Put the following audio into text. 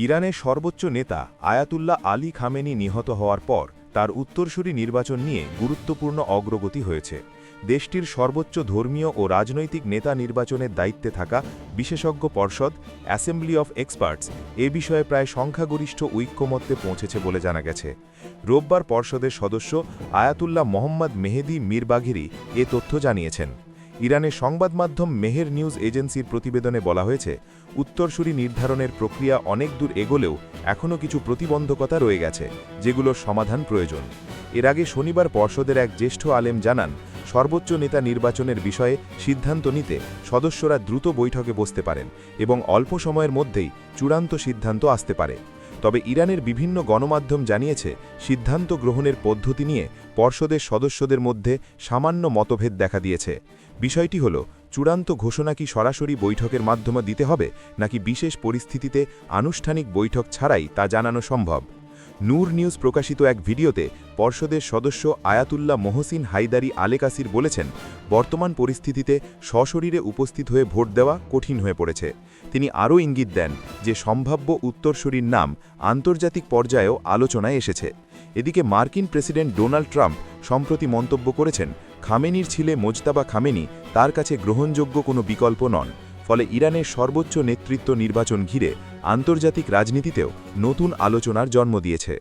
ইরানের সর্বোচ্চ নেতা আয়াতুল্লাহ আলী খামেনি নিহত হওয়ার পর তার উত্তরসূরি নির্বাচন নিয়ে গুরুত্বপূর্ণ অগ্রগতি হয়েছে। দেশটির সর্বোচ্চ ধর্মীয় ও রাজনৈতিক নেতা নির্বাচনের দায়িত্বে থাকা বিশেষজ্ঞ পর্ষদ অ্যাসেম্বলি অফ এক্সপার্টস এ বিষয়ে প্রায় সংখ্যাগরিষ্ঠ ঐক্যমত্যে পৌঁছেছে বলে জানা গেছে। রোববার পর্ষদের সদস্য আয়াতুল্লাহ মোহাম্মদ মেহেদি মিরবাঘেরি এ তথ্য জানিয়েছেন। ইরানের সংবাদ মাধ্যম মেহের নিউজ এজেন্সির প্রতিবেদনে বলা হয়েছে, উত্তরসূরি নির্ধারণের প্রক্রিয়া অনেক দূর এগোলেও এখনও কিছু প্রতিবন্ধকতা রয়ে গেছে, যেগুলোর সমাধান প্রয়োজন। এর আগে শনিবার পর্ষদের এক জ্যেষ্ঠ আলেম জানান, সর্বোচ্চ নেতা নির্বাচনের বিষয়ে সিদ্ধান্ত নিতে সদস্যরা দ্রুত বৈঠকে বসতে পারেন এবং অল্প সময়ের মধ্যেই চূড়ান্ত সিদ্ধান্ত আসতে পারে। তবে ইরানের বিভিন্ন গণমাধ্যম জানিয়েছে, সিদ্ধান্ত গ্রহণের পদ্ধতি নিয়ে পর্ষদের সদস্যদের মধ্যে সামান্য মতভেদ দেখা দিয়েছে। বিষয়টি হল, চূড়ান্ত ঘোষণা কি সরাসরি বৈঠকের মাধ্যমে দিতে হবে নাকি বিশেষ পরিস্থিতিতে আনুষ্ঠানিক বৈঠক ছাড়াই তা জানানো সম্ভব। নূর নিউজ প্রকাশিত এক ভিডিওতে পর্ষদের সদস্য আয়াতুল্লাহ মোহসিন হায়দারি আলেকাসির বলেছেন, বর্তমান পরিস্থিতিতে সশরীরে উপস্থিত হয়ে ভোট দেওয়া কঠিন হয়ে পড়েছে। তিনি আরও ইঙ্গিত দেন যে সম্ভাব্য উত্তরসূরির নাম আন্তর্জাতিক পর্যায়েও আলোচনায় এসেছে। এদিকে মার্কিন প্রেসিডেন্ট ডোনাল্ড ট্রাম্প সম্প্রতি মন্তব্য করেছেন, খামেনির ছেলে মোজতাবা খামেনি তার কাছে গ্রহণযোগ্য কোনো বিকল্প নন। ফলে ইরানের সর্বোচ্চ নেতৃত্ব নির্বাচন ঘিরে আন্তর্জাতিক রাজনীতিতেও নতুন আলোচনার জন্ম দিয়েছে।